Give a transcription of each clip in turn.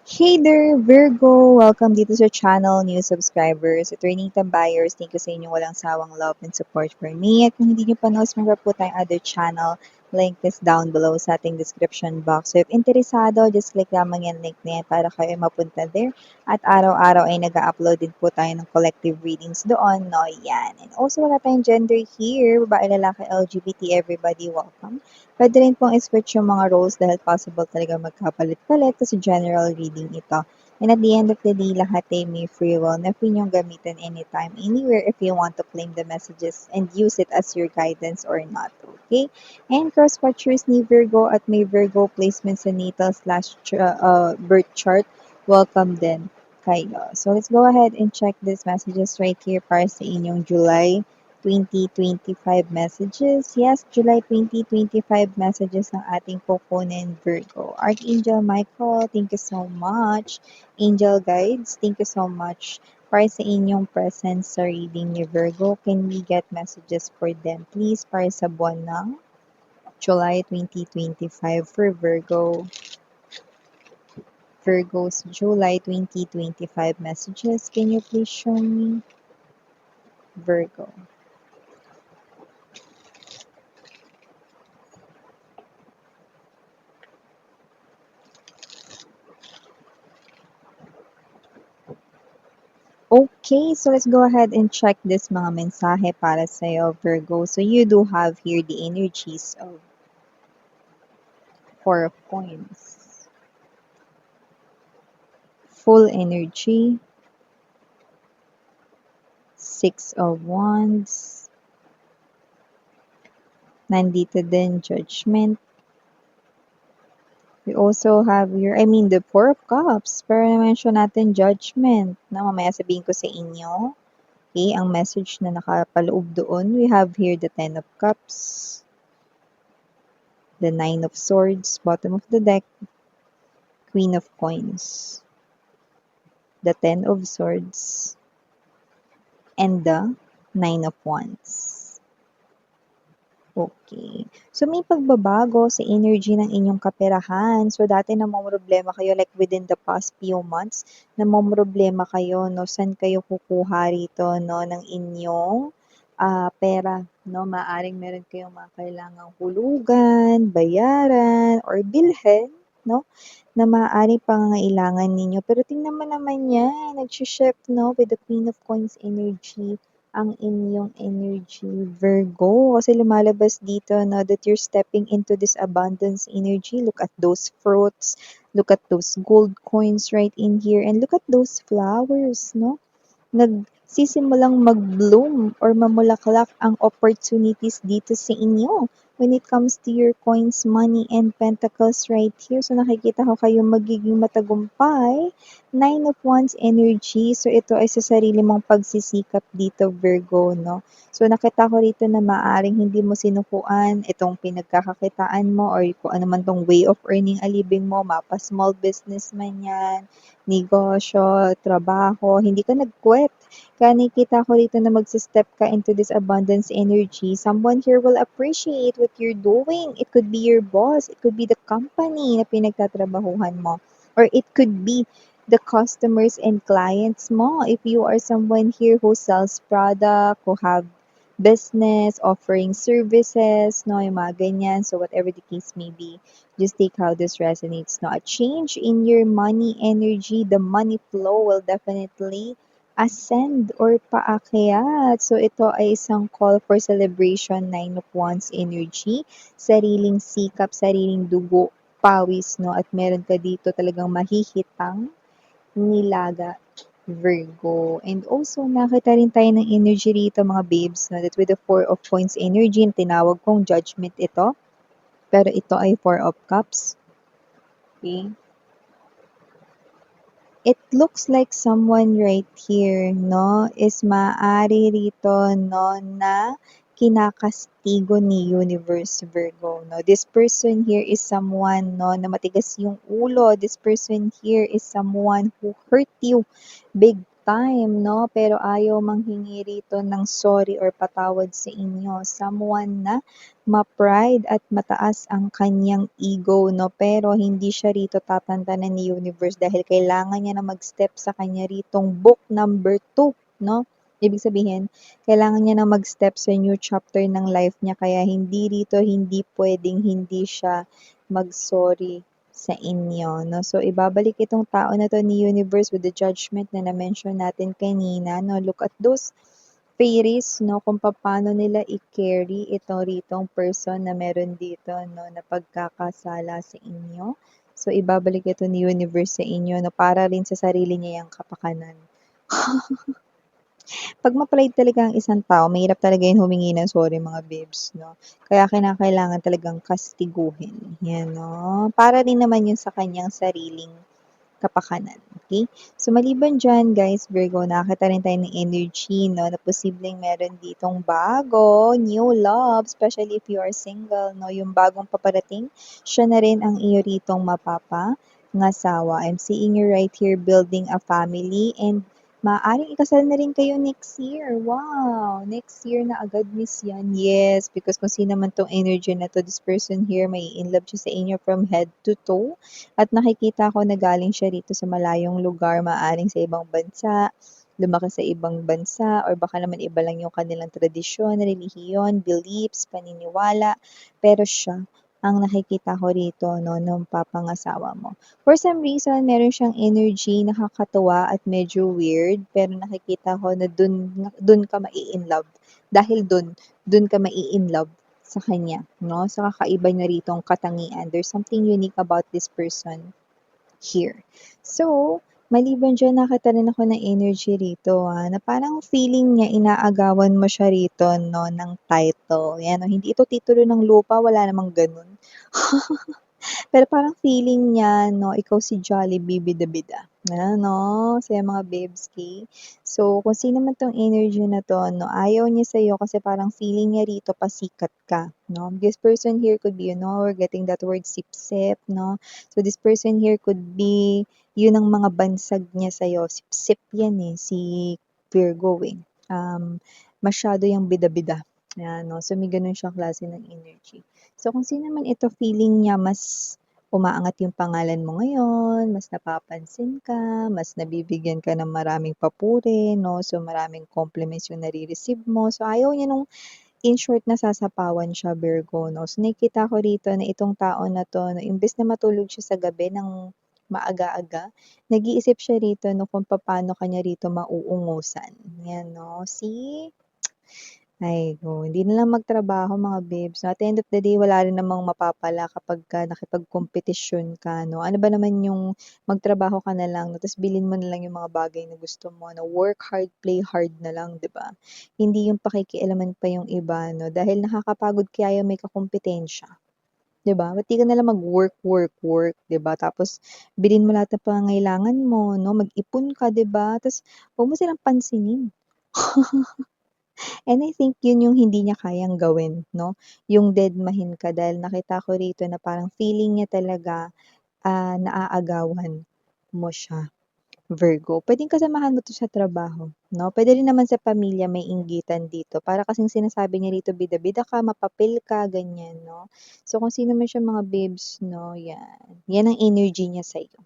Hey there, Virgo! Welcome dito sa channel, new subscribers, returning buyers. Thank you sa inyong walang sawang love and support for me. At kung hindi nyo pa subscribe po tayong other channel, link is down below sa ating description box. So if interesado, just click lamang yung link na yan para kayo mapunta there. At araw-araw ay nag-upload din po tayo ng collective readings doon, no? Yan. And also wala tayong gender here, babae, lalaki, LGBT, everybody, welcome. Puwede rin pong i-switch yung mga roles dahil possible talaga magkapalit-palit kasi general reading ito. And at the end of the day, lahat ay may free will na free niyong gamitin anytime, anywhere if you want to claim the messages and use it as your guidance or not. Okay? And cross-watchers ni Virgo at may Virgo placement sa natal slash birth chart, welcome din kayo. So let's go ahead and check these messages right here para sa inyong July 2025 messages. Yes, July 2025 messages ng ating kukunin Virgo. Archangel Michael, thank you so much. Angel Guides, thank you so much para sa inyong presence sa reading ni Virgo. Can we get messages for them, please, para sa buwan ng July 2025 for Virgo. Virgo's July 2025 messages. Can you please show me? Virgo. Okay, so let's go ahead and check this mga mensahe para sa'yo, Virgo. So you do have here the energies of Four of Coins. Full energy. Six of Wands. Nandito din Judgment. We also have here, the Four of Cups. Pero na-mention natin Judgment. Na mamaya sabihin ko sa inyo. Okay, ang message na nakapaloob doon. We have here the Ten of Cups. The Nine of Swords, bottom of the deck. Queen of Coins. The Ten of Swords. And the Nine of Wands. Okay. So, may pagbabago sa energy ng inyong kaperahan. So, dati namomroblema kayo like within the past few months, namomroblema kayo, no? Saan kayo kukuha rito, no? Ng inyong pera, no? Maaring meron kayong mga kailangang hulugan, bayaran, or bilhin, no? Na maaaring pangangailangan ninyo. Pero tingnan mo naman yan, nag-shift, no? With the Queen of Coins energy ang inyong energy, Virgo. Kasi lumalabas dito, no, that you're stepping into this abundance energy. Look at those fruits. Look at those gold coins right in here. And look at those flowers, no? Nagsisimulang mag-bloom or mamulaklak ang opportunities dito sa inyo when it comes to your coins, money, and pentacles right here. So nakikita ko kayo magiging matagumpay. Nine of Wands energy. So ito ay sa sarili mong pagsisikap dito, Virgo, no? So nakita ko rito na maaring hindi mo sinukuan itong pinagkakakitaan mo or kung ano man tong way of earning a living mo, mapa small business man yan, negosyo, trabaho, hindi ka nag-quit. Kaya nakikita ko rito na magsi-step ka into this abundance energy. Someone here will appreciate what you're doing. It could be your boss. It could be the company na pinagtatrabahuhan mo. Or it could be the customers and clients mo. If you are someone here who sells product, who have business, offering services, no, yung mga ganyan. So whatever the case may be, just take how this resonates. No, a change in your money energy, the money flow will definitely ascend or paakyat. So ito ay isang call for celebration, Nine of Wands energy, sariling sikap, sariling dugo, pawis, no? At meron ka dito talagang mahihitang nilaga, Virgo. And also, nakita rin tayo ng energy rito, mga babes, no? That with the Four of Coins energy, tinawag kong judgment ito. Pero ito ay Four of Cups. Okay? It looks like someone right here, no, is maaari rito, no, na kinakastigo ni Universe, Virgo, no. This person here is someone, no, na matigas yung ulo. This person here is someone who hurt you big time, no? Pero ayaw manghingi rito ng sorry or patawad sa inyo. Someone na ma-pride at mataas ang kanyang ego, no? Pero hindi siya rito tatantanan ni universe dahil kailangan niya na mag-step sa kanya ritong book number 2, no? Ibig sabihin, kailangan niya na mag-step sa new chapter ng life niya kaya hindi rito, hindi pwedeng hindi siya mag-sorry sa inyo, no? So, ibabalik itong tao na to ni universe with the judgment na na-mention natin kanina, no? Look at those fairies, no? Kung paano nila i-carry ito ritong person na meron dito, no? Na pagkakasala sa inyo. So, ibabalik ito ni universe sa inyo, no? Para rin sa sarili niya yung kapakanan. Pag ma-pride talaga ang isang tao, mahirap talaga yun humingi ng sorry mga babes, no? Kaya kinakailangan talagang kastiguhin. Yan, no? Para rin naman yun sa kanyang sariling kapakanan. Okay? So, maliban dyan, guys, Virgo, nakakita rin tayo ng energy, no? Na posibleng meron ditong bago, new love, especially if you are single, no? Yung bagong paparating, siya na rin ang iyo ritong mapapangasawa. I'm seeing you right here building a family and maaaring ikasal na rin kayo next year. Wow! Next year na agad, miss yan. Yes, because kung sino man tong energy na to, this person here, may in love siya sa inyo from head to toe. At nakikita ko na galing siya rito sa malayong lugar, maaaring sa ibang bansa, lumaki sa ibang bansa, or baka naman iba lang yung kanilang tradisyon, relihiyon, beliefs, paniniwala. Pero siya, ang nakikita ko rito, no, nung papangasawa mo. For some reason, meron siyang energy, nakakatuwa at medyo weird, pero nakikita ko na dun ka mai-inlove. Dahil dun ka mai-inlove sa kanya, no? Sa kakaiba niya ritong katangian. There's something unique about this person here. So, maliban dyan, nakita rin ako ng energy rito, na parang feeling niya inaagawan mo siya rito, no, ng title. Yan, no? Hindi ito titulo ng lupa, wala namang ganun. Pero parang feeling niya 'no, ikaw si Jollibee bida-bida, no, sa mga babes-ki. So, kung sino man 'tong energy na 'to 'no, ayaw niya sa'yo kasi parang feeling niya rito pasikat ka 'no. This person here could be, we're getting that word sip-sip 'no. So, this person here could be, yun ang mga bansag niya sa'yo, sip-sip yan, eh, si Virgo, eh. Masyado yang bida-bida, 'yan 'no. So, may gano'n siyang klase ng energy. So, kung sino man ito, feeling niya mas umaangat yung pangalan mo ngayon, mas napapansin ka, mas nabibigyan ka ng maraming papuri, 'no? So, maraming compliments yung nare-receive mo. So, ayaw niya nung in short nasasapawan siya, Virgo, 'no? So, nakikita ko rito na itong tao na 'to 'no, imbes na matulog siya sa gabi ng maaga-aga, nag-iisip siya rito 'no, kung papaano ka niya rito mauungusan. 'Yan 'no, see? Ay, hindi na lang magtrabaho mga babes 'no. At the end of the day wala rin namang mapapala kapagka nakipagkompetisyon ka 'no. Ano ba naman yung magtrabaho ka na lang 'no, ta's bilhin mo na lang yung mga bagay na gusto mo 'no. Work hard, play hard na lang, 'di ba? Hindi yung pakikialaman pa yung iba 'no, dahil nakakapagod kaya yung may kakumpitensya, 'di ba? Ba't di ka na lang mag-work, work, work, 'di ba? Tapos bilhin mo lahat ng pangangailangan mo 'no, mag-ipon ka, 'di ba? Ta's huwag mo silang pansinin. And I think yun yung hindi niya kayang gawin 'no, yung dedmahin ka dahil nakita ko rito na parang feeling niya talaga, naaagawan mo siya, Virgo. Puwedeng kasamahan mo 'to sa trabaho 'no, puwede rin naman sa pamilya may inggitan dito para kasing sinasabi niya rito bida-bida ka, mapapil ka, ganyan 'no. So kung sino man siya mga babes 'no, 'yan, 'yan ang energy niya sa'yo.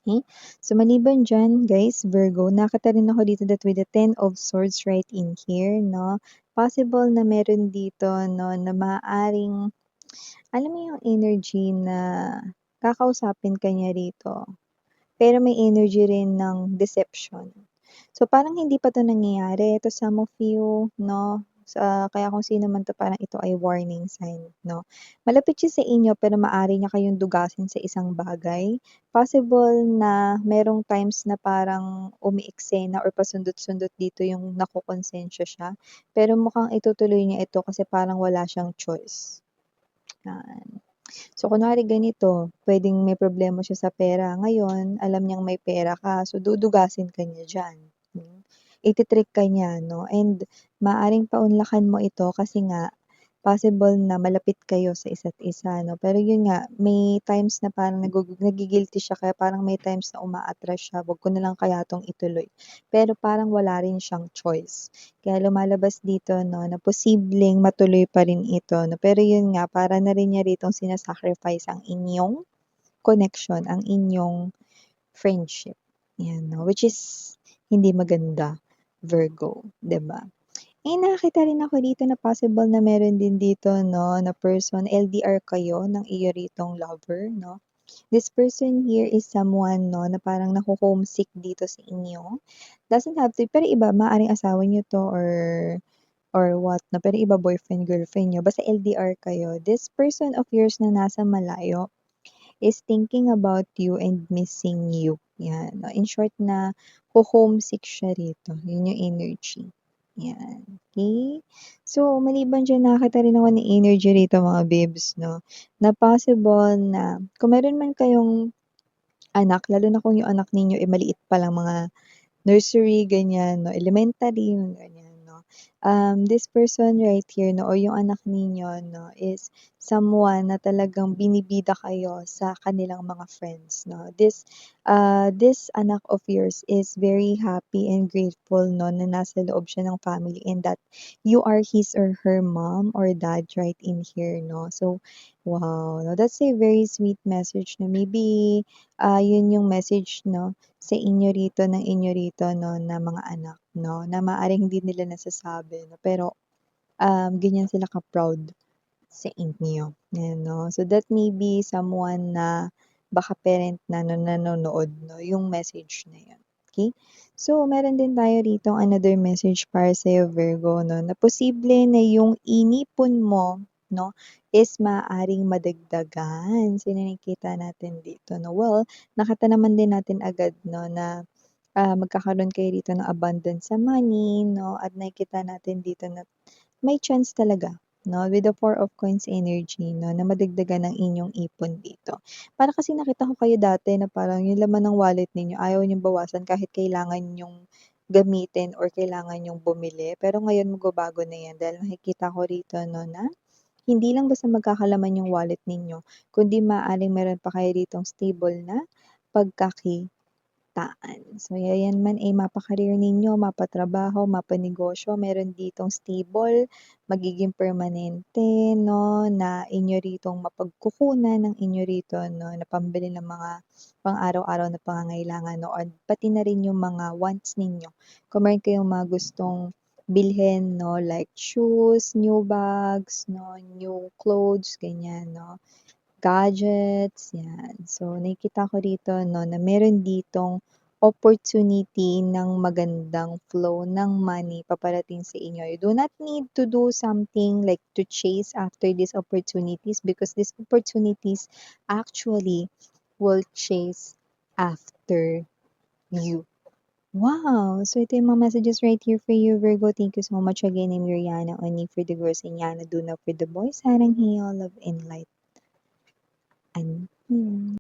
Okay? So, maliban dyan, guys, Virgo, nakita rin ako dito that with the Ten of Swords right in here, no? Possible na meron dito, no, na maaaring, alam mo yung energy na kakausapin ka niya rito, pero may energy rin ng deception. So, parang hindi pa 'to nangyayari to some of you 'no, kaya kung sino man 'to parang ito ay warning sign 'no. Malapit siya sa inyo pero maaari niya kayong dugasin sa isang bagay. Possible na merong times na parang umeeksena or pasundot-sundot dito yung nakokonsensya siya, pero mukhang itutuloy niya ito kasi parang wala siyang choice, yan. So, kunwari ganito, puwedeng may problema siya sa pera ngayon, alam niyang may pera ka, so dudugasin ka niya diyan, iti-trick ka niya 'no, and maaaring paunlakan mo ito kasi nga possible na malapit kayo sa isa't isa 'no. Pero yun nga, may times na parang nagi-guilty siya kaya parang may times na uma-attract siya, "Wag ko na lang kaya 'tong ituloy." Pero parang wala rin siyang choice. Kaya lumalabas dito 'no, na posibleng matuloy pa rin ito 'no. Pero yun nga, para na rin niya ritong sina-sacrifice ang inyong connection, ang inyong friendship, 'yan 'no, which is hindi maganda, Virgo, 'di ba? Nakakita rin ako dito na possible na meron din dito 'no, na person LDR kayo ng iyo ritong lover 'no. This person here is someone 'no, na parang naho-homesick dito sa inyo. Doesn't have to pero iba maaaring asawa niyo 'to or what 'no, pero iba boyfriend, girlfriend niyo, basta LDR kayo. This person of yours na nasa malayo is thinking about you and missing you. Yan. In short na ho-homesick siya rito. Yun yung energy. Yan. Okay? So, maliban diyan nakakita rin ako ng energy rito mga babes, no? Na possible na kung meron man kayong anak, lalo na kung yung anak ninyo ay maliit pa lang mga nursery, ganyan 'no, elementary, yung ganyan 'no. This person right here 'no, or yung anak ninyo 'no, is someone na talagang binibida kayo sa kanilang mga friends 'no. This anak of yours is very happy and grateful 'no, na nasa loob siya ng family and that you are his or her mom or dad right in here 'no. So, wow, no, that's a very sweet message na maybe, yun yung message 'no, sa inyo rito ng inyo rito 'no, na mga anak 'no, na maaaring hindi nila nasasabi 'no, pero, ganyan sila ka-proud sa inyo, ayan 'no. So that may be someone na baka parent na nanonood 'no, yung message na yun, okey? So meron din tayo rito another message para sa'yo Virgo 'no, na posible na yung inipon mo 'no, is maaaring madagdagan. So yun ang nakikita natin dito 'no. Well, nakita naman din natin agad 'no na, magkakaroon kayo dito ng abundance sa money 'no, at nakikita natin dito na may chance talaga 'no, with the Four of Coins energy 'no, na madagdagan ang inyong ipon dito. Para kasi nakita ko kayo dati na parang yung laman ng wallet ninyo ayaw niyong bawasan kahit kailangan niyong gamitin or kailangan niyong bumili. Pero ngayon magbabago na 'yan dahil nakikita ko rito 'no, na hindi lang basta magkakalaman yung wallet ninyo, kundi maaaring meron pa kayo ditong stable na pagkakitaan. So, yan man ay mapa-career ninyo, mapatrabaho, mapanegosyo, meron ditong stable, magiging permanente 'no, na inyo ritong mapagkukunan ng inyo rito 'no, na pambili ng mga pang-araw-araw na pangangailangan 'no, or pati na rin yung mga wants ninyo. Kung meron kayong mga gustong bilhin 'no, like shoes, new bags 'no, new clothes, ganyan 'no. Gadgets, 'yan. So, nakikita ko rito 'no, na meron ditong opportunity ng magandang flow ng money paparating sa inyo. You do not need to do something like to chase after these opportunities because these opportunities actually will chase after you. Wow! So, ito yung mga messages right here for you, Virgo. Thank you so much again. I'm Yuriana, only for the girls and Yana, do not for the boys. Harang heal, love and light. And